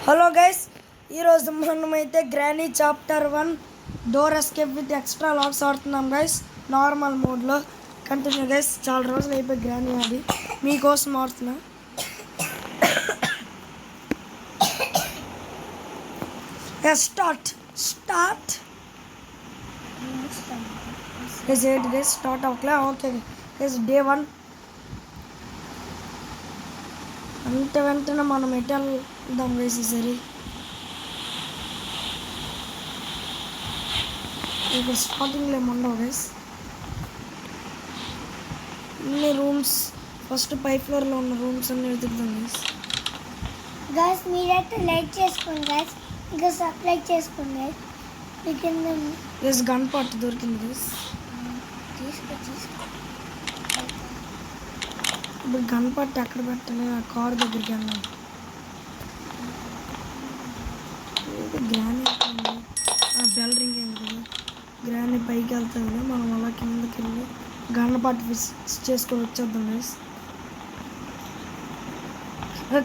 Hello guys, ఈరోజు మనమైతే Granny chapter 1 door escape with extra locks ఆడుతున్నాం గైస్. నార్మల్ మోడ్లో కంటిన్యూ గైస్. చాలా రోజులు అయిపోయి గ్రానీ ఆడి మీకోసం ఆడుతున్నా. Start guys. ఏంటి గైస్ స్టార్ట్ అవ్వట్లే? ఓకే గైస్, డే 1 అంటే వెంటనే మనం ఎటు వెళ్దాం గైస్ ఈసారి. ఇక్కడ స్టార్టింగ్లో ఏమి ఉండవు గైస్. అన్ని రూమ్స్ ఫస్ట్ పై ఫ్లోర్లో ఉన్న రూమ్స్ అన్ని వెతుకుతాం గైస్. గైస్ మీరైతే లైక్ చేసుకోండి గైస్, ఇంకా సబ్స్క్రైబ్ చేసుకోండి గైస్. మీకు గైస్ గన్ పార్ట్ దొరికింది గైస్. తీసుకో ఇప్పుడు గన్ పార్ట్ ఎక్కడ పెట్టాలి? ఆ కార్ దగ్గరికి వెళ్ళాలి. గ్రానీ బెల్ రింగ్ అయింది కదా, గ్రానీ పైకి వెళ్తుంది కదా, మనం అలా కిందకి వెళ్ళి గన్ పార్ట్ ఫిక్స్ చేసుకొని వచ్చేద్దాం గైస్.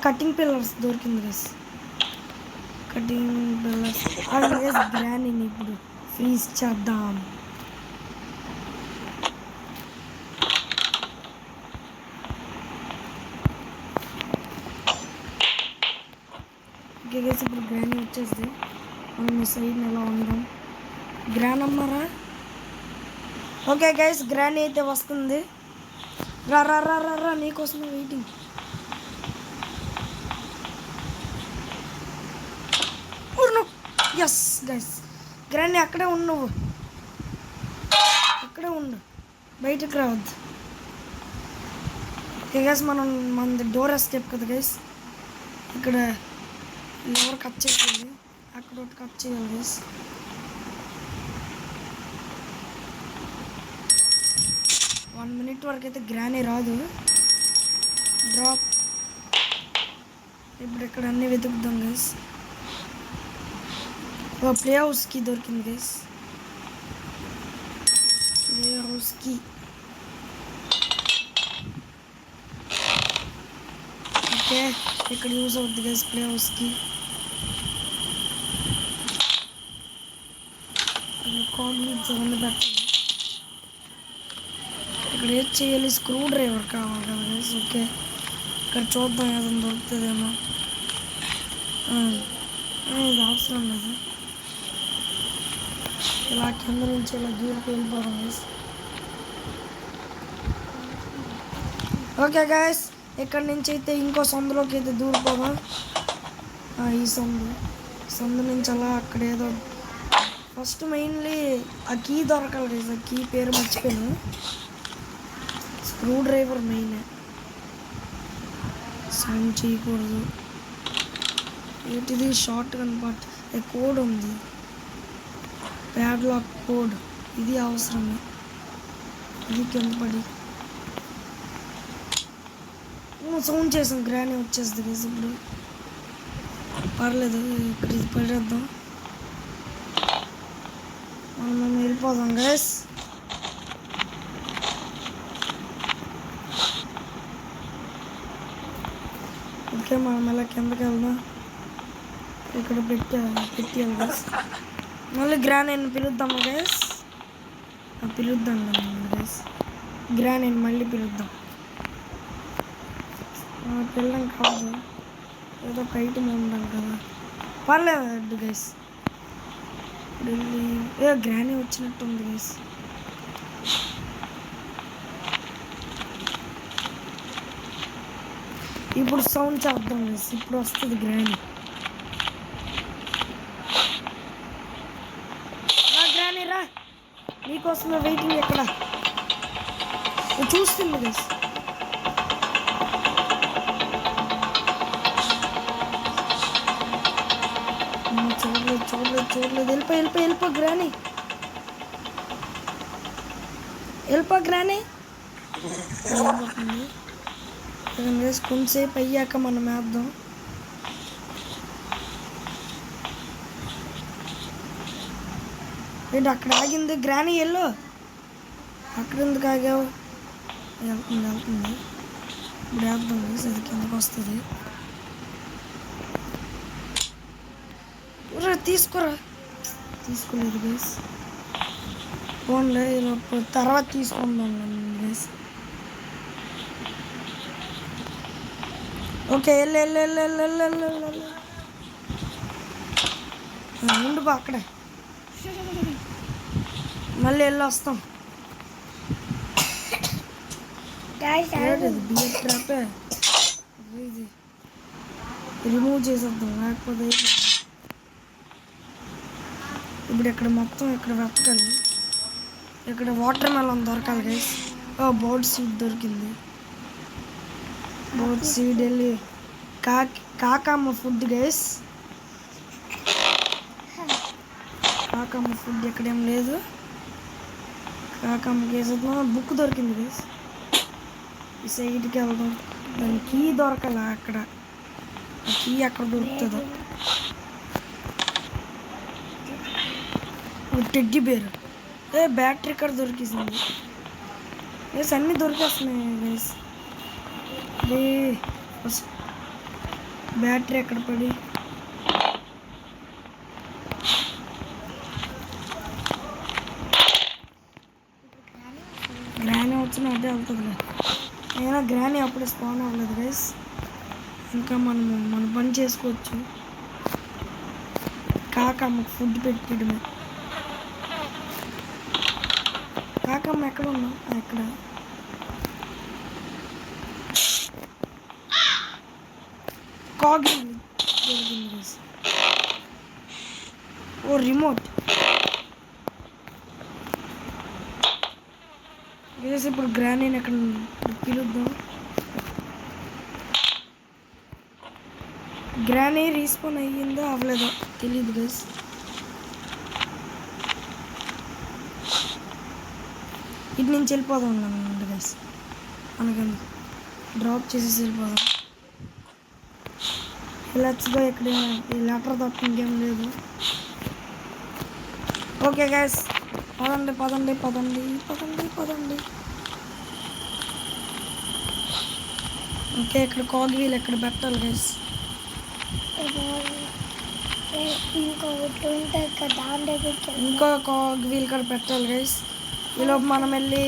కటింగ్ పిల్లర్స్ దొరికింది గైస్. Cutting pliers guys. గ్రానీని ఇప్పుడు ఫ్రీజ్ చేద్దాం. ఓకే గైస్, ఇప్పుడు గ్రానీ వచ్చేసి మనం ఈ సైడ్ని ఎలా ఉందాం. గ్రాన్ అమ్మారా? ఓకే గైస్, గ్రానీ అయితే వస్తుంది. రా రా రా రా రా, నీకోసమే వెయిటింగ్. ఎస్ గైస్, గ్రానీ అక్కడే ఉన్నావు, అక్కడే ఉండు, బయటకు రావద్దు. ఓకే గైస్, మనది డోర్ ఎస్కేప్ కదా గైస్. ఇక్కడ ఎవరు కట్ చేయాలి, అక్కడ ఒకటి కట్ చేయాలి గైస్. వన్ మినిట్ వరకు అయితే గ్రానీ రాదు. డ్రాప్. ఇప్పుడు ఇక్కడ అన్నీ వెతుకుదాం గైస్. ప్లే హౌస్కి దొరికింది గైస్. ప్లే హౌస్కి ఓకే, ఇక్కడ యూజ్ అవుతుంది గైస్. ప్లే హౌస్కి కాంక్రీట్స్ అవన్నీ పెట్టాలి. ఇక్కడ ఏం చేయాలి? స్క్రూ డ్రైవర్ కావాలి కదా గైస్. ఓకే, ఇక్కడ చూద్దాం ఏదైనా దొరుకుతుందేమో. ఇది అవసరం లేదు. ఇలా కింద నుంచి ఇలా దూరికి వెళ్ళిపోదాం గైస్. ఓకే గైస్, ఇక్కడ నుంచి అయితే ఇంకో సందులోకి అయితే దూరిపోదాం. ఈ సందు నుంచి అలా అక్కడ ఏదో ఫస్ట్ మెయిన్లీ ఆ కీ దొరకాలి గైస్. ఆ కీ పేరు మర్చిపోయాను. Screw driver main. సౌండ్ చేయకూడదు. ఏంటిది? Short gun part. కోడ్ ఉంది, ప్యాడ్లాక్ కోడ్. ఇది అవసరమే. ఇది కింద పడి సౌండ్ చేసాం. గ్రానీ వచ్చేస్తుంది గైస్. ఇప్పుడు పర్లేదు, ఇక్కడ ఇది పడేద్దాం. మనం వెళ్ళిపోదాం గైస్. ఓకే, మనం ఎలా కిందకి వెళ్దాం. ఇక్కడ పెట్టాలి గైస్. మళ్ళీ గ్రానీని పిలుద్దాము గైస్. పిలుద్దాం గైస్, గ్రానీని మళ్ళీ పిలుద్దాం. పిల్లం కాదు, ఏదో ఒక ఐటమ్ ఉండాలి కదా. పర్లేదు గైస్. గ్రానీ వచ్చినట్టు ఉంది గైస్. ఇప్పుడు సౌండ్ చేద్దాం గైస్. ఇప్పుడు వస్తుంది గ్రానీ. గ్రానీ రా, నీకోసమే వెయిటింగ్. ఎక్కడ చూస్తుంది గైస్. చూడలేదు. వెళ్ళిపో గ్రానీ. గ్రానీ కొంతసేపు అయ్యాక మనం వేద్దాం. ఏంటి అక్కడ ఆగింది? గ్రానీ ఎల్లో, అక్కడ ఎందుకు ఆగావు? వెళ్తుంది. ఇప్పుడు వేద్దాం, అది కిందకు వస్తుంది. తీసుకురా. తీసుకోలేదు గైస్. ఫోన్లో తర్వాత తీసుకుందాం గైస్. ఓకే వెళ్ళు. ఉండు బా అక్కడే, మళ్ళీ వెళ్ళి వస్తాం. గాయస్ బియర్ ట్రాపే ఇది రిమూవ్ చేసేద్దాం, లేకపోతే ఇప్పుడు ఇక్కడ మొత్తం ఇక్కడ వెతకాలి. ఇక్కడ వాటర్ మెలన్ దొరకాలి గైస్. బోర్డ్ సీడ్ దొరికింది. బోర్డ్ సీడ్ వెళ్ళి కాకమ్మ ఫుడ్ గైస్. కాకమ్మ ఫుడ్ ఎక్కడేం లేదు. కాకమ్మకి వేసేద్దాం. బుక్ దొరికింది గైస్. ఈ సైడ్కి వెళ్దాం. దాని కీ దొరకాల. అక్కడ కీ అక్కడ దొరుకుతుందో. Teddy bear. బ్యాటరీ ఇక్కడ దొరికింది గైస్. అన్నీ దొరికేస్తున్నాయి గైస్. బ్యాటరీ ఎక్కడ పడి గ్రానీ వచ్చిన అదే వెళ్తుంది. అయినా గ్రానీ అప్పుడే స్పాన్ అవ్వలేదు గైస్. ఇంకా మన పని చేసుకోవచ్చు. కాకమ్మకు ఫుడ్ పెట్టడమే. కాకమ్మ ఎక్కడ ఉన్నా ఎక్కడ కాగి దొరికింది గైస్. Remote guys. ఇప్పుడు గ్రానీని ఎక్కడ పిలుద్దాం. గ్రానీ రీస్పాన్ అయ్యిందో అవ్వలేదో తెలియదు గైస్. ఇటు నుంచి వెళ్ళిపోదాం అన్నమాట గైస్. మనకని డ్రాప్ చేసేసి వెళ్ళిపోదాం. Let's go. ఇక్కడ ఈ లెటర్ తప్ప ఇంకేం లేదు. ఓకే గైస్, పదండి. ఓకే, ఇక్కడ కాగ్ వీల్ ఎక్కడ పెట్టాలి గైస్. ఇంకొకటి ఉంటుంది కదా, దాని దగ్గరికి ఇంకో కాగ్ వీల్ ఇక్కడ పెట్టాలి గైస్. ఈలోపు మనం వెళ్ళి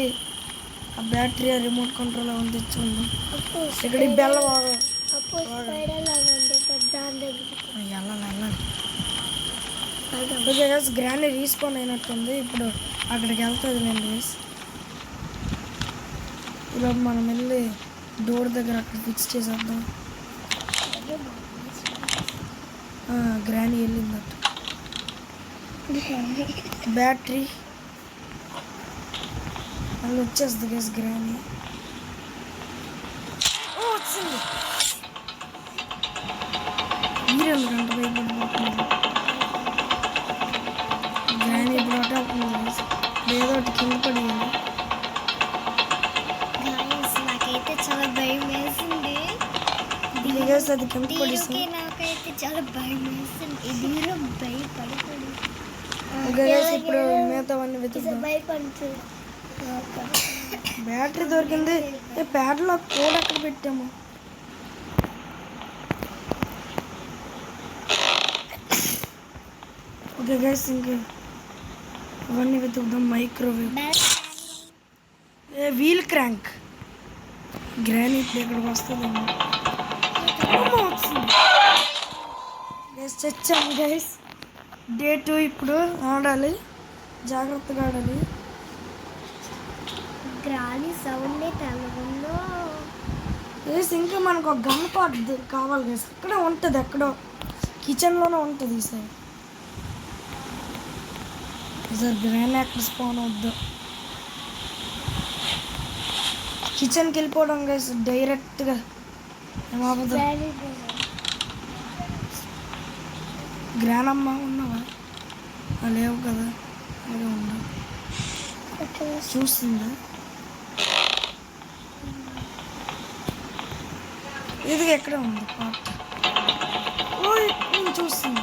ఆ బ్యాటరీ రిమోట్ కంట్రోల్ అవన్నీ తెచ్చుకుందాం. ఇక్కడ ఈ బెల్ల వెళ్ళాలి. ఓకే గైస్, గ్రాండ్ రీస్పాన్ అయినట్టుంది. ఇప్పుడు అక్కడికి వెళ్తుంది నేను గైస్. ఈలోపు మనం వెళ్ళి డోర్ దగ్గర అక్కడ ఫిక్స్ చేసేద్దాం. గ్రానీ వెళ్ళిందట. బ్యాటరీ మళ్ళీ వచ్చేస్తుంది గైస్. గ్రానీ వచ్చింది. మీరెందుకు గంట భయపడిపోతున్నారు? గ్రానీ ఇప్పుడు ఒకటే అవుతుంది గైస్. ఏదో ఒకటి కింద పడింది. నాకైతే చాలా భయం వేసింది. గైస్ అది కింద పడిస్తుంది. నాకైతే చాలా భయం వేసింది. దీనిలో భయపడి గైస్ ఇప్పుడు మిగతావన్నీ వెతుకుదాం. భయపడుతుంది. బ్యాటరీ దొరికింది. ప్యాడ్లో కోడ్ అక్కడ పెట్టాము. ఓకే గైస్, ఇంకా ఇవన్నీ వెతుకుదాం. Microwave, wheel crank. గ్రానీ ఇప్పుడు ఇక్కడికి వస్తుందేమో. వచ్చింది గైస్. చచ్చాము గైస్. డే 2 ఇప్పుడు ఆడాలి. జాగ్రత్తగా ఆడాలి. గ్రాని సౌండ్ తెలగుందో. గైస్ ఇంకా మనకు ఒక గన్ పాట్ కావాలి గైస్. ఇక్కడే ఉంటుంది, ఎక్కడో కిచెన్లోనే ఉంటుంది ఈసారి. ఈసారి గ్రానీ ఎక్కడ స్పాన్ అవుద్దు. కిచెన్కి వెళ్ళిపోవడం గైస్ డైరెక్ట్గా. ఏమవుతుంది? గ్రానమ్మ ఉన్నావా? లేవు కదా. అలాగే ఉండవు. చూస్తుందా? ఇది ఎక్కడ ఉంది పాట? నేను చూస్తుంది.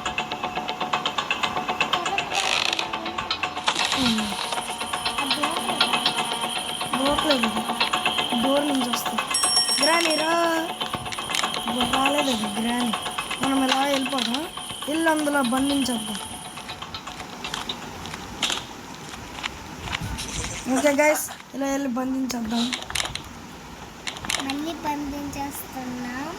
పోవట్లేదు. డోర్ నుంచి వస్తుంది. గ్రానీ రా. రాలేదు అది గ్రానీ. మనం ఎలా వెళ్ళిపోతాం. ఇల్లు అందులో బంధించేద్దాం. ఓకే గైస్, ఇలా వెళ్ళి బంధించేద్దాం. మళ్ళీ బంధించేస్తున్నాం.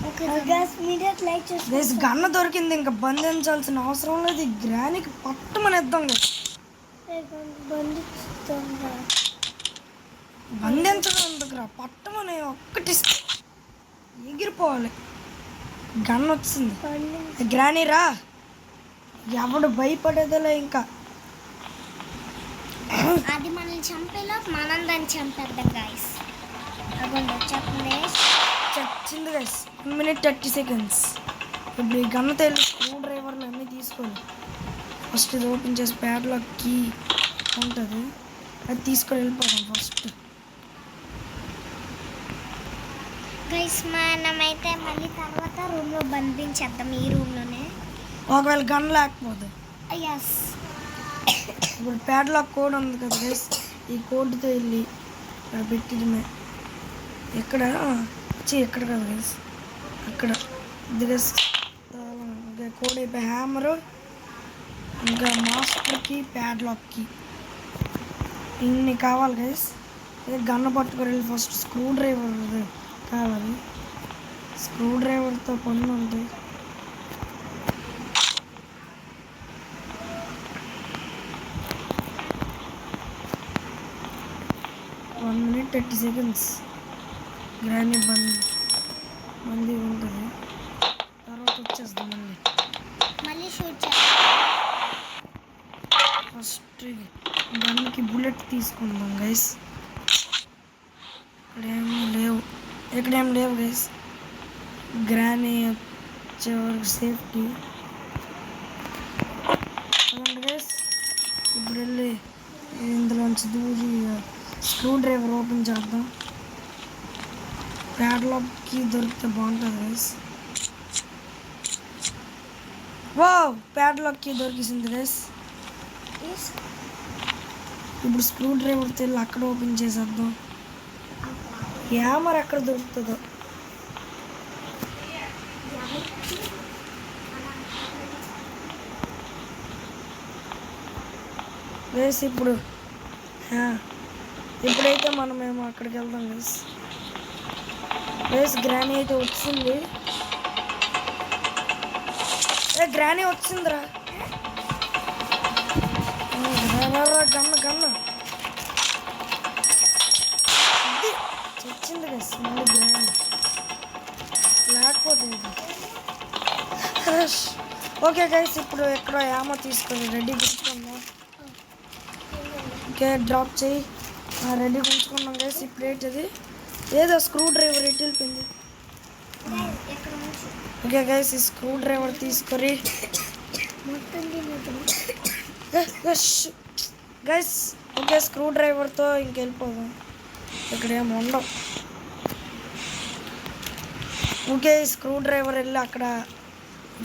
ఓకే గైస్, మీరే లైక్ చేసి గైస్ గన్న దొరికింది, ఇంకా బంధించాల్సిన అవసరం లేదు. ఈ గ్రానికి పట్టమని ఇద్దాం. బంధిస్తుందా? బంధించడం ఎందుకురా, పట్టమని ఒక్కటి ఎగిరిపోవాలి. గన్న వచ్చింది. గ్రానీ రా, ఎవడు భయపడేదిలే. ఇంకా అది మనల్ని చంపేలో మనం దాన్ని చంపేద్దాం గైస్. అవ్వండి వచ్చేస్తుంది. చచ్చింది గైస్. 1 minute 30 seconds. ఇప్పుడు ఈ గన్నతో వెళ్ళి స్క్రూ డ్రైవర్లు అన్నీ తీసుకోవాలి. ఫస్ట్ ఇది ఓపెన్ చేసి ప్యాడ్లాక్ కీ ఉంటుంది, అది తీసుకొని వెళ్ళిపోదాం ఫస్ట్. గైస్ మనమైతే మళ్ళీ తర్వాత రూమ్లో బంధించేద్దాం, ఈ రూమ్లోనే. ఒకవేళ గన్ లేకపోతే ఎస్. ఇప్పుడు ప్యాడ్లాక్ కోడ్ ఉంది కదా గైస్, ఈ కోడ్తో వెళ్ళి ఇక్కడ పెట్టిడమే. ఎక్కడ ఎక్కడ కదా గైస్, అక్కడ దిగస్ కోడ్ అయిపోయి హ్యామరు, ఇంకా మాస్టర్కి ప్యాడ్లాక్కి ఇన్ని కావాలి గైస్. ఇదే గన్న పట్టుకొని వెళ్ళి ఫస్ట్ స్క్రూ డ్రైవర్ కావాలి. స్క్రూ డ్రైవర్తో పని ఉంది. One minute 30 seconds. గ్రానీ మంది ఉంటుంది, తర్వాత వచ్చేస్తాం మళ్ళీ షూట్ ఫస్ట్ గన్కి బుల్లెట్ తీసుకుందాం గైస్. ఇక్కడేం లేవు గైస్. గ్రానీ వచ్చే వరకు సేఫ్టీ. అదండి గైస్, ఇప్పుడు వెళ్ళి ఇందులోంచి దూరి స్క్రూ డ్రైవర్ ఓపెన్ చేద్దాం. ప్యాడ్లాక్కి దొరికితే బాగుంటుంది గైస్. వావ్, ప్యాడ్లాక్కి దొరికింది గైస్. ఇప్పుడు స్క్రూ డ్రైవర్తో వెళ్ళి అక్కడ ఓపెన్ చేసేద్దాం. హ్యామర్ ఎక్కడ దొరుకుతుందో. గైస్ ఇప్పుడైతే మనమేమో అక్కడికి వెళ్దాం గైస్. గ్రానీ అయితే వచ్చింది. గ్రానీ వచ్చిందిరా. గన్న చచ్చింది గైస్. మళ్ళీ గ్రానీ లేకపోతే ఓకే గైస్, ఇప్పుడు ఎక్కడో ఏమో తీసుకొని రెడీ ఉంచుకుందాం. ఓకే డ్రాప్ చేయి, రెడీ ఉంచుకున్నాం గైస్. ఇప్పుడు ఏంటది, ఏదో స్క్రూ డ్రైవర్ ఎటు వెళ్ళిపోయింది. ఓకే గైస్, ఈ స్క్రూ డ్రైవర్ తీసుకొని గైస్, ఓకే స్క్రూ డ్రైవర్తో ఇంకెళ్ళిపోదాం. ఇక్కడ ఏమి ఉండవు. ఓకే, స్క్రూ డ్రైవర్ వెళ్ళి అక్కడ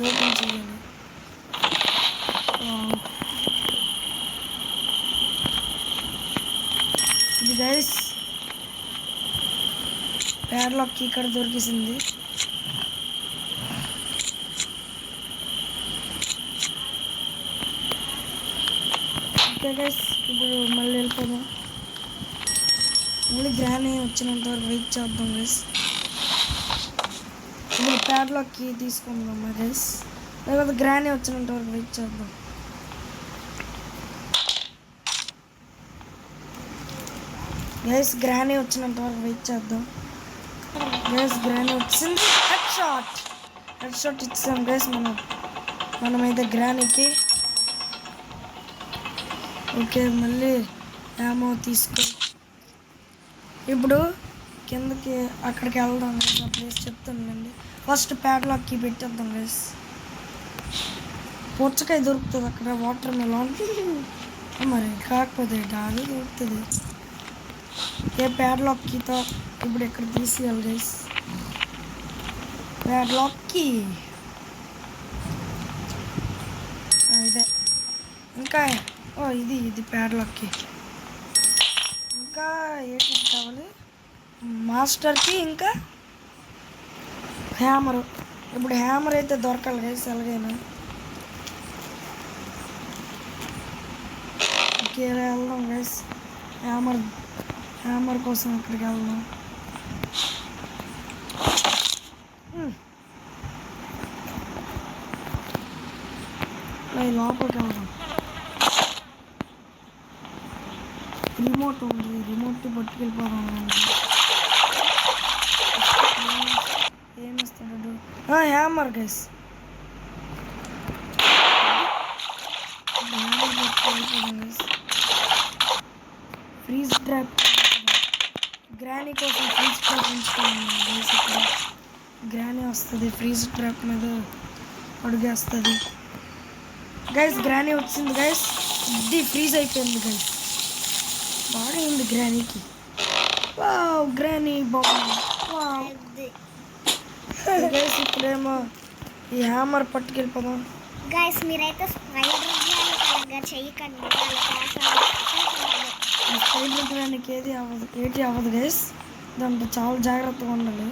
ఓపెన్ చేయాలి. ఇది గైస్ ప్యాడ్లాక్ ఇక్కడ దొరికింది. ఓకే గైస్, ఇప్పుడు మళ్ళీ వెళ్ళిపోదాం. మళ్ళీ గ్రానీ వచ్చినంత వరకు వెయిట్ చేద్దాం గైస్. ఇప్పుడు ప్యాడ్లాక్కి తీసుకుందాం గైస్, లేకపోతే గ్రానీ వచ్చినంత వరకు వెయిట్ చేద్దాం. గైస్ గ్రానీ వచ్చినంత వరకు వెయిట్ చేద్దాం. గైస్ గ్రానీ వచ్చింది. హెడ్ షాట్ ఇచ్చాం గైస్ మనమైతే గ్రానీకి. ఓకే, మళ్ళీ ఏమో తీసుకో. ఇప్పుడు కిందకి అక్కడికి వెళ్దాం గైస్. ఆ ప్లేస్ చెప్తానండి. ఫస్ట్ ప్యాడ్లాక్కి పెట్టేద్దాం గైస్. పుచ్చకాయ దొరుకుతుంది అక్కడ, వాటర్ మెలాన్. మరి కాకపోతే అది దొరుకుతుంది. ఏ ప్యాడ్లాక్కితో ఇప్పుడు ఎక్కడ తీసేయాలి గైస్. ప్యాడ్లాక్కి ఇదే. ఇంకా ఇది ప్యాడ్లాక్కి. ఇంకా ఏంటి కావాలి, మాస్టర్కి ఇంకా హ్యామరు. ఇప్పుడు హ్యామర్ అయితే దొరకాలి గైస్ ఎలాగైనా. ఓకే వెళ్దాం గైస్. హ్యామర్ కోసం ఇక్కడికి వెళ్దాం. లోపలికి వెళ్దాం. రిమోట్ ఉంది, రిమోట్ పట్టుకెళ్ళిపోదాం. ఏమిస్తాడు? Hammer guys. హ్యామర్ పట్టుకెళ్ళిపోదాం గైస్. ఫ్రీజ్ ట్రాప్ గ్రానీ కోసం ఫ్రీజ్ ట్రాప్ ఉంచుతాను గైస్. ఇక్కడ గ్రానీ వస్తుంది, ఫ్రీజ్ ట్రాప్ మీద అడుగేస్తుంది గైస్. గ్రానీ వచ్చింది గైస్. ఇది ఫ్రీజ్ అయిపోయింది గైస్. బాగా ఉంది గ్రానీకి. వావ్ గ్రానీ బాగుంది. వావ్ గైస్ ఇప్పుడేమో ఈ హ్యామర్ పట్టుకెళ్ళిపోదాం. గైస్ మీరైతే స్పైడర్ చెయ్యకండి. స్పైడర్ గ్రానీకి ఏది అవ్వదు గైస్. దాంట్లో చాలా జాగ్రత్తగా ఉండాలి.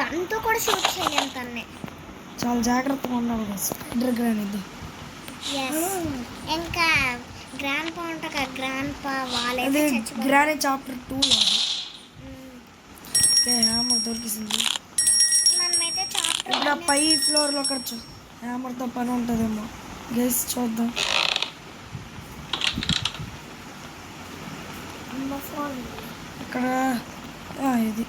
గన్తో కూడా షూట్ చేయలేము తన్నే. చాలా జాగ్రత్తగా ఉండాలి గైస్ స్పైడర్ గ్రానీది. ఇంకా గ్రాండ్ పా ఉంటా, గ్రాండ్ పా అది గ్రానీ చాప్టర్ 2లో. హ్యామర్ దొరికింది. మనమైతే చాప్టర్ ఇక్కడ పై ఫ్లోర్లో ఖర్చు హ్యామర్తో పని ఉంటుందేమో గైస్ చూద్దాం. ఇక్కడ ఇది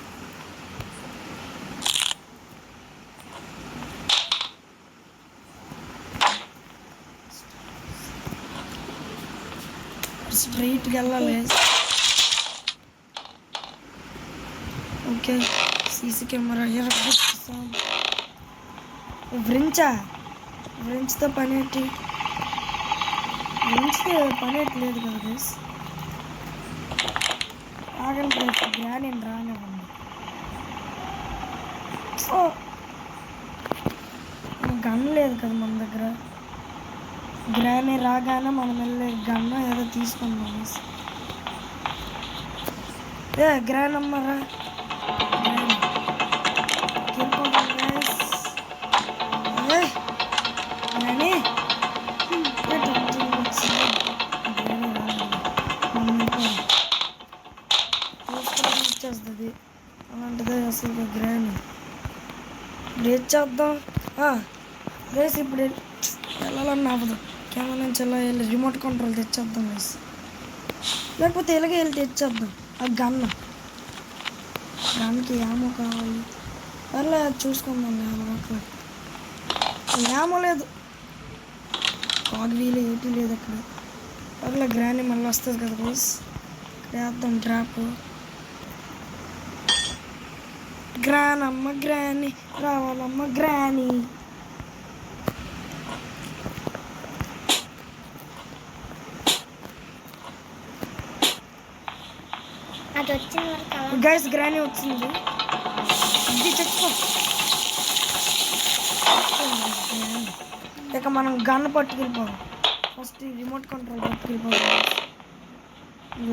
స్ట్రైట్కి వెళ్ళాలి. ఓకే సీసీ కెమెరా వ్రెంచ్తో పని ఏంటి? వ్రెంచ్తో పని లేదు కదా గైస్. ఆగండి గైస్, గ్రానీ రానివ్వండి. గన్ లేదు కదా మన దగ్గర. గ్రానీ రాగానే మనం వెళ్ళే గన్ను ఏదో తీసుకుందాం గైస్. గ్రానీ అమ్మరా వచ్చేస్తుంది. అలాంటిదే అసలు గ్రానీ బ్రేక్ చేద్దాం గైస్. ఇప్పుడు వెళ్ళాలని అవ్వదు. కెమెరా నుంచి ఎలా వెళ్ళి రిమోట్ కంట్రోల్ తెచ్చేద్దాం గైస్. లేకపోతే ఇలాగే వెళ్ళి తెచ్చేద్దాం. ఆ గన్కి యామో కావాలి. పర్లే చూసుకుందాం. యామో లేదు, కాగ్వీలు ఏటీ లేదు అక్కడ. పర్లే గ్రానీ మళ్ళీ వస్తుంది కదా గైస్. ఇక్కడ వేద్దాం ట్రాప్. గ్రానమ్మ గ్రానీ రావాలమ్మ గ్రానీ. అది వచ్చిన వరకు గైస్ గ్రానీ వచ్చింది. ఇది చెప్పుకో. ఇక మనం గన్ పట్టుకెళ్ళిపోదాం. ఫస్ట్ రిమోట్ కంట్రోల్ పట్టుకెళ్ళిపోదాం.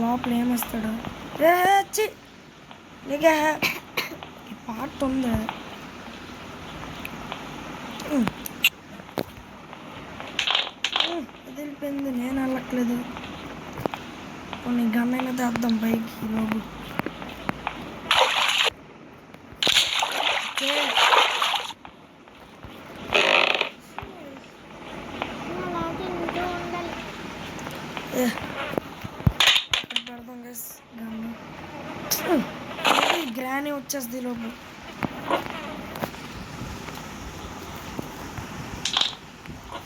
లోపల ఏమిస్తాడు? లేక ఈ పార్ట్ ఉంది. వదిలిపోయింది, నేను వెళ్ళట్లేదు. కొన్ని గన్ అయినా తెద్దాం పైకి లోపు. పెడదాం గైస్ గన్. గ్రానీ వచ్చేస్తుంది లోపు.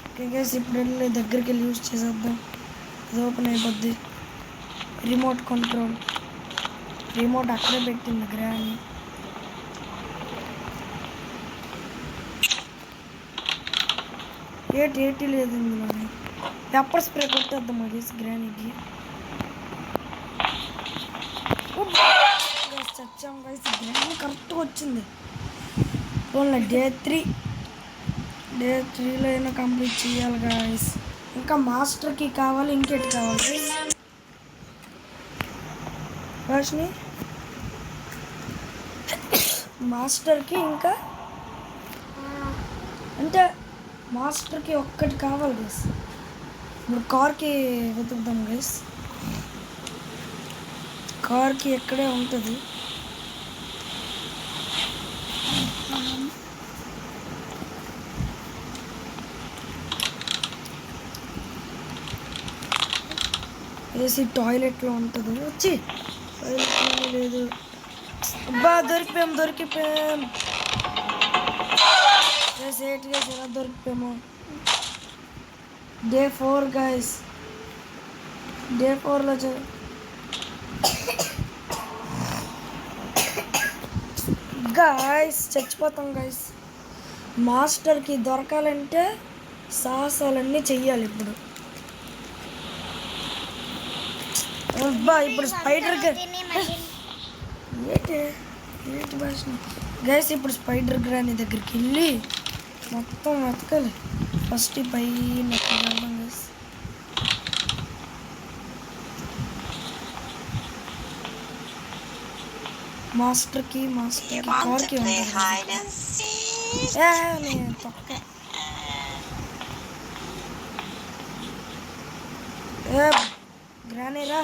ఓకే గైస్ ఇప్పుడు వెళ్ళి దగ్గరికి వెళ్ళి యూజ్ చేసేద్దాం. ఇది ఓపెన్ అయిపోద్ది. రిమోట్ కంట్రోల్, రిమోట్ అక్కడే పెట్టింది గ్రానీ. ఏటీ లేదు ఇందులోనే. పెప్పర్ స్ప్రే కొట్టేద్దాం గైస్ గ్రానీకి. చచ్చాం గైస్. గ్రానీ కరెక్ట్గా వచ్చింది. ఓన్లీ డే 3లో అయినా కంప్లీట్ చేయాలి గైస్. ఇంకా మాస్టర్కి కావాలి. ఇంకేటి కావాలి రోషిని? మాస్టర్కి ఇంకా అంటే మాస్టర్కి ఒక్కటి కావాలి గైస్. ఇప్పుడు కార్కి వెతుకుదాం గైస్. కార్కి ఎక్కడే ఉంటుంది. ఏసీ టాయిలెట్లో ఉంటుంది. వచ్చి టాయిలెట్లో లేదు. అబ్బా దొరికిపోయాం. ఏట్గా ఎలా దొరికిపోయాము. Day 4 guys. డే 4లో గైస్ చచ్చిపోతాం గైస్. మాస్టర్కి దొరకాలంటే సాహసాలన్నీ చెయ్యాలి ఇప్పుడు. అబ్బా ఇప్పుడు స్పైడర్ ఏంటి భాష గైస్. ఇప్పుడు స్పైడర్ గ్రాని దగ్గరికి వెళ్ళి మొత్తం వెతకాలి. ఫస్ట్ పైన వెళ్దాం గైస్. మాస్టర్కి కార్కి తొక్క. గ్రానీరా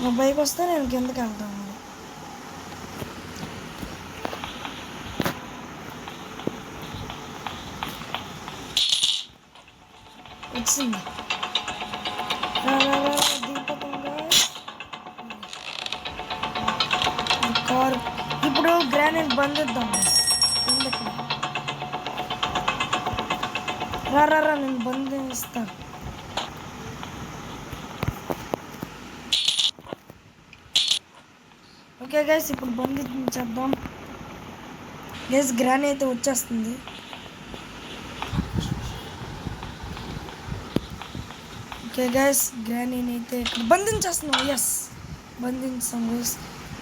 నువ్వు బైక్ వస్తే నేను కిందకి వెళ్తాను. వచ్చింది దిగిపోతుందా కార్. ఇప్పుడు గ్రానైట్ బంధిద్దాం కిందకి. రా నేను బంధిస్తాను. ఓకే గైస్ ఇప్పుడు బంధించేద్దాం గైస్. గ్రానీ అయితే వచ్చేస్తుంది. ఓకే గైస్ గ్రానీని అయితే ఇక్కడ బంధించేస్తున్నాం. ఎస్ బంధించాం గైస్.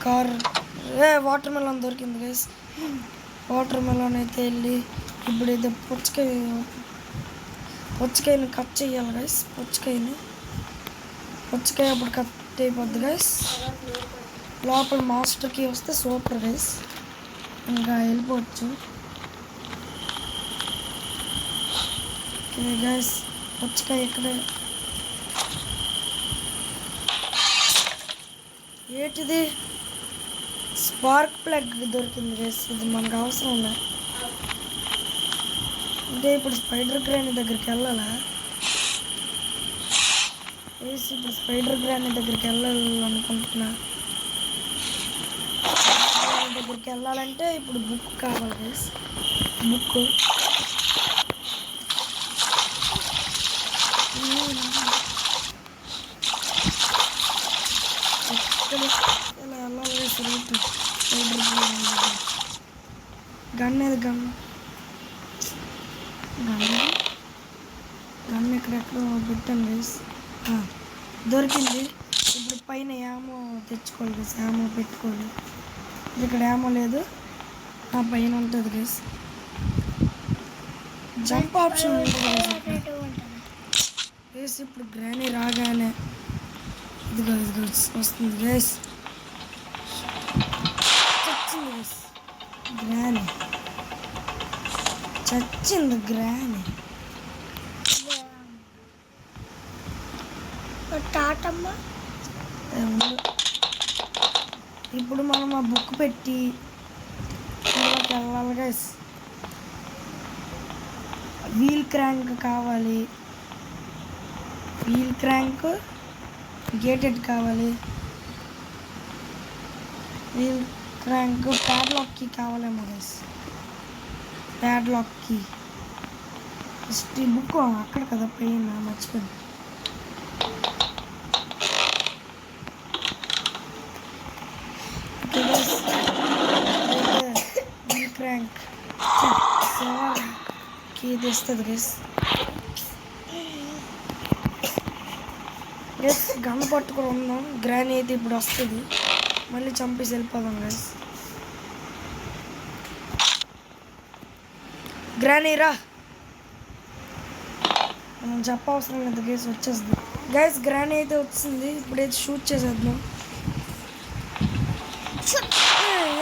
కార్ వాటర్ మెలన్ దొరికింది గైస్. వాటర్ మెలన్ అయితే వెళ్ళి ఇప్పుడైతే పుచ్చకాయని కట్ చేయాలి గైస్. పుచ్చకాయ అప్పుడు కట్ అయిపోద్ది గైస్. లోపల మాస్టర్కి వస్తే సూపర్ గైస్. ఇంకా వెళ్ళిపోవచ్చు. ఓకే గైస్ పుచ్చకాయ ఇక్కడ ఏంటిది స్పార్క్ ప్లగ్ దొరికింది గైస్. ఇది మనకు అవసరం లే. అంటే ఇప్పుడు స్పైడర్ గ్రానీ దగ్గరికి వెళ్ళాలా గైస్. ఇప్పుడు స్పైడర్ గ్రానీ దగ్గరికి వెళ్ళాలనుకుంటున్నా. దగ్గరికి వెళ్ళాలంటే ఇప్పుడు బుక్ కావాలి గైస్. బుక్ ఇలా వెళ్ళాలి గైస్. రూట్ స్పైడర్ గన్ ఎక్కడెక్కడో పెట్టాను గైస్. దొరికింది. ఇప్పుడు పైన యామో తెచ్చుకోవాలి గైస్. యామో పెట్టుకోవాలి. ఇక్కడ ఏమో లేదు. పైన ఉంటుంది గైస్. జంప్ ఆప్షన్ ఉంటుంది గైస్. ఇప్పుడు గ్రానీ రాగానే ఇదిగో వస్తుంది గైస్. చచ్చింది గైస్ గ్రానీ. చచ్చింది గ్రానీ. టాటమ్మ ఇప్పుడు మనం ఆ బుక్ పెట్టి వెళ్ళాలి గైస్. వీల్ క్రాంక్ కావాలి. వీల్ క్రాంక్ గేటెడ్ కావాలి. వీల్ క్రాంక్ ప్యాడ్లాక్ కీ కావాలేమో గైస్. ప్యాడ్లాక్ కీ ఫస్ట్ ఈ బుక్ అక్కడ కదా పైన మర్చిపోయింది. వీల్ క్రాంక్ కీ తెస్తుంది గైస్. గన్ పట్టుకుని ఉన్నాం. గ్రానీ అయితే ఇప్పుడు వస్తుంది. మళ్ళీ చంపేసి వెళ్ళిపోదాం గైస్. గ్రానీ రా. మనం చెప్పవసరం లేదు గైస్. వచ్చేస్తుంది గైస్. గ్రానీ అయితే వచ్చింది. ఇప్పుడైతే షూట్ చేసేద్దాం.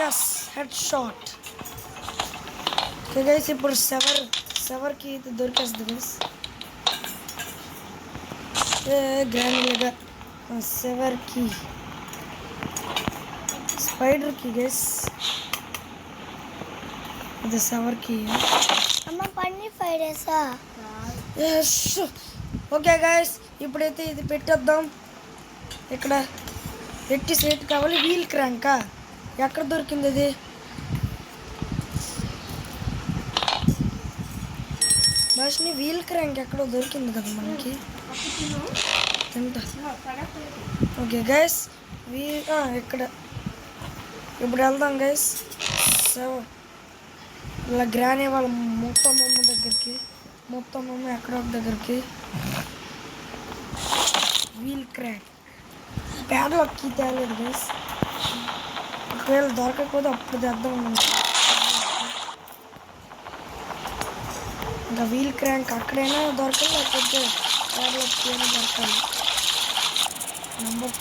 Yes head shot. Okay guys ఇప్పుడు సెవర్కి అయితే దొరికేస్తుంది గైస్. గ్రాండ్గా సెవర్కి స్పైడర్కి గైస్, ఇది సెవర్కి. అమ్మ పన్నీ 5 డేసా? ఓకే గైస్ ఇప్పుడైతే ఇది పెట్టేద్దాం. ఇక్కడ పెట్టి సెట్ కావాలి. వీల్ క్రాంకా ఎక్కడ దొరికింది అది? భాషని వీల్ క్రాంక్ ఎక్కడో దొరికింది కదా మనకి. తింటా. ఓకే గైస్ ఇక్కడ ఇప్పుడు వెళ్దాం గైస్. ఇలా గ్రానీ వాళ్ళ మొత్తమ్మ దగ్గరికి, మొత్తమ్మ ఎక్కడో ఒక దగ్గరికి. వీల్ క్రాంక్ ప్యాడ్లాక్కి తేలేదు గైస్. ఒకవేళ దొరకకపోతే అప్పుడు తెద్దాం. ఇంకా వీల్ క్రాంక్ అక్కడైనా దొరకాలి, లేకపోతే ప్యాడ్లాక్కి అయినా దొరకాలి. Number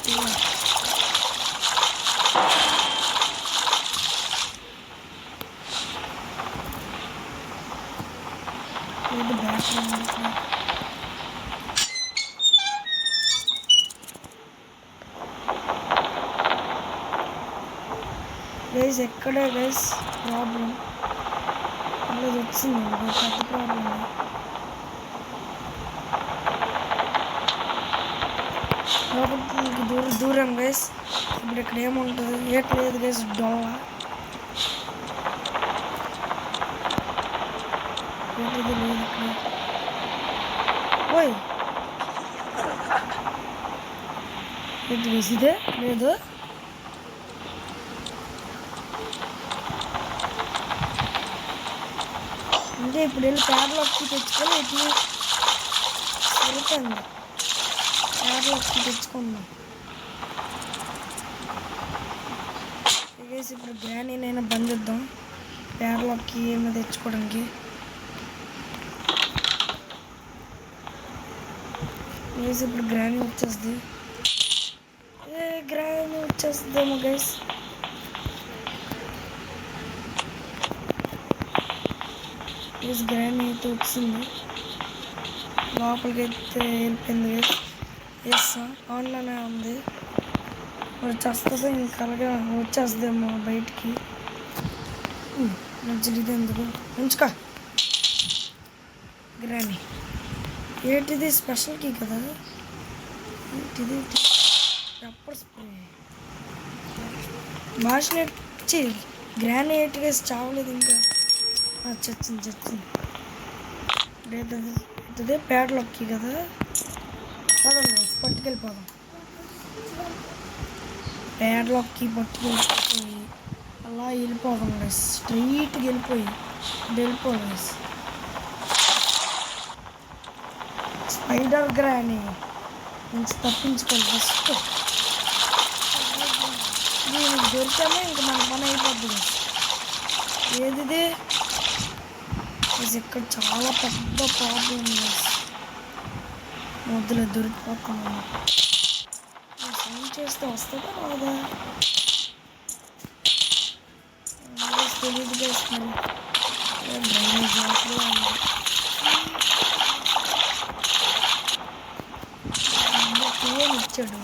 2 battery. గైస్ ఎక్కడ గైస్ ప్రాబ్లం అనేది వచ్చింది, పెద్ద ప్రాబ్లం. కాబట్టి దూరం గైస్. ఇప్పుడు ఇక్కడ ఏముంటుంది? లేదు గైస్, డొల్ల. ఏంటిది? లేదు ఇక్కడ. ఓయ్ ఏంటి గైస్ ఇదే? లేదు. అంటే ఇప్పుడు వెళ్ళి ప్యాడ్లాక్కి తెచ్చుకొని ఇట్లా సరిపోయింది. ప్యాడ్లాక్కి తెచ్చుకుందాం. వేసి ఇప్పుడు గ్రానీనైనా బంధిద్దాం ప్యాడ్లాక్కి ఏమైనా తెచ్చుకోవడానికి. వేసి ఇప్పుడు గ్రానీ వచ్చేస్తుంది. Granny వచ్చేస్తుందేమో guys. గ్రానీ అయితే వచ్చింది, లోపలికి అయితే వెళ్ళిపోయింది గైస్. ఎస్ ఆన్లోనే ఉంది. వచ్చేస్తుందో ఇంకా అలాగే వచ్చేస్తుందేమో బయటికి. మంచిది ఇది ఎందుకు ఉంచుకో. గ్రానీ ఏంటిది? స్పెషల్కి కదా. ఏంటిది? Pepper spray. భాషని గ్రానీ ఏంటిగా చావలేదు ఇంకా. చచ్చింది. ఏంటిది? ప్యాడ్లాక్కి కదా. పదండి పట్టుకెళ్ళిపోదాం. ప్యాడ్లాక్కి పట్టుకెళ్ళిపోయి అలా వెళ్ళిపోదాం గైస్. స్ట్రైట్గా వెళ్ళిపోదాం గైస్. స్పైడర్ గ్రానీ నుంచి తప్పించుకోవాలి ఫస్ట్. దీనికి దొరికామో ఇంకా మన పని అయిపోద్ది గైస్. ఏది? ఇక్కడ చాలా పెద్ద ప్రాబ్లం గైస్. మొదలు దొరికిపోతాము. ఫోన్ చేస్తే వస్తుందా రాదా తెలియదు గైస్. మరి డ్రైనేజ్ వాటర్ ఫోన్ ఇచ్చాడు.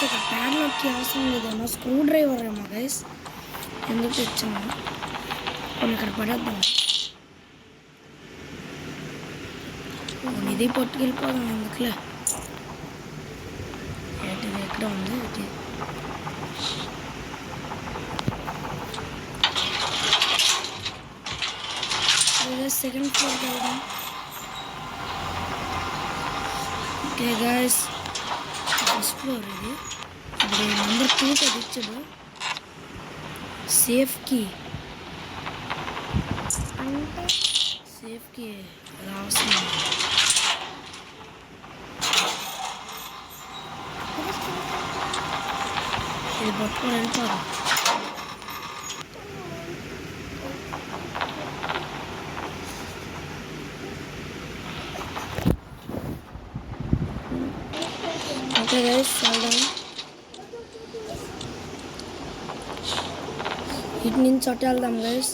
ఇక్కడ ప్యాడ్లాక్కి అవసరం లేదేమో, స్క్రూ డ్రైవర్ ఏమో గైస్. ఎందుకు తెచ్చాము? కొన్ని ఇక్కడ పడేద్దాం. ఇది పట్టుకెళ్ళిపోదాం ఎందుకులే. ఏంటిది? ఎక్కడ ఉంది ఇది? సెకండ్ ఫ్లోర్కి వెళ్దాం. ఓకే గైస్ ఫస్ట్ ఫ్లోర్ ఇది. ఇప్పుడు నెంబర్ 2 అది ఇచ్చాడు. సేఫ్కి అంటే సేఫ్కి అవసరం. ఇది పట్టుకొని వెళ్ళిపోదాం. ఓకే గైస్ వెళ్దాం. ఇటు నుంచి అటు వెళ్దాం గైస్.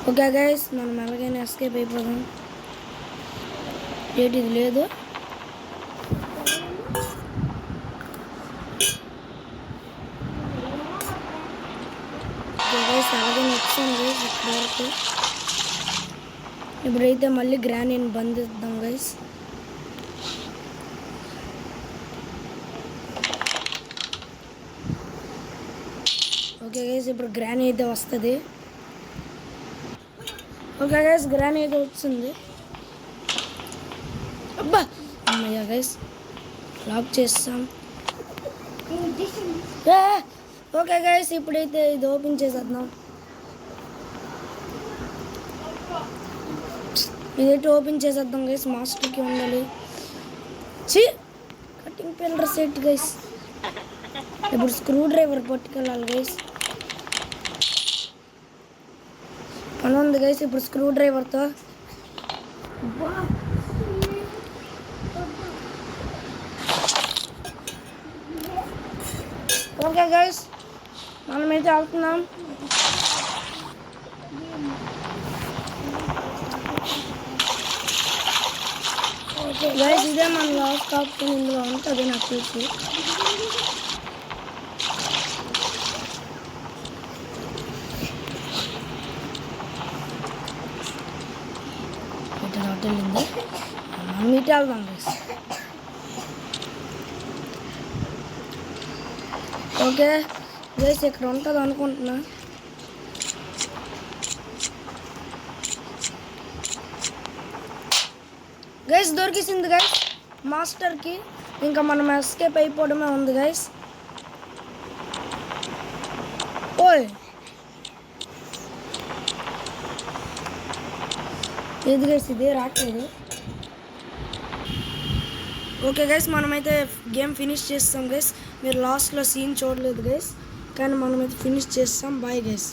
ఓకే గైస్ మనం ఎలాగైనా ఎస్కేప్ అయిపోదాం. ఏంటి ఇది లేదు. ఓకే గైస్ ఎలాగైనా వచ్చాం గైస్ ఇక్కడ వరకు. ఇప్పుడైతే మళ్ళీ గ్రానీని బంధిద్దాం గైస్. ఓకే గైస్ ఇప్పుడు గ్రానీ అయితే వస్తుంది. ఓకే గైస్ గ్రానీ అయితే వచ్చింది. అబ్బా అమ్మయ్య గైస్ లాక్ చేస్తాం. ఓకే గైస్ ఇప్పుడైతే ఇది ఓపెన్ చేసేద్దాం. ఇదైతే ఓపెన్ చేసేద్దాం గైస్. మాస్టర్కి ఉండాలి. Cutting pillar set guys. ఇప్పుడు స్క్రూ డ్రైవర్ పట్టుకెళ్ళాలి గైస్. పని ఉంది గైస్ ఇప్పుడు స్క్రూ డ్రైవర్తో. ఓకే గైస్ మనమైతే వెళ్తున్నాం. గైస్ ఇదే మన లాస్ట్ ఆప్షన్ ఇందులో ఉంటుంది నాకు తెలిసి. వెళ్ళింది మీట్ వెళ్దాం గైస్. ఓకే గైస్ ఇక్కడ ఉంటుంది అనుకుంటున్నా. గైస్ దొరికిసింది గైస్ మాస్టర్కి. ఇంకా మనం ఎస్కేప్ అయిపోవడమే ఉంది గైస్. ఓయ్ ఏది గైస్ ఇది రావట్లేదు. ఓకే గైస్ మనమైతే గేమ్ ఫినిష్ చేస్తాం గైస్. మీరు లాస్ట్లో సీన్ చూడలేదు గైస్ కానీ మనమైతే ఫినిష్ చేస్తాం. Bye guys.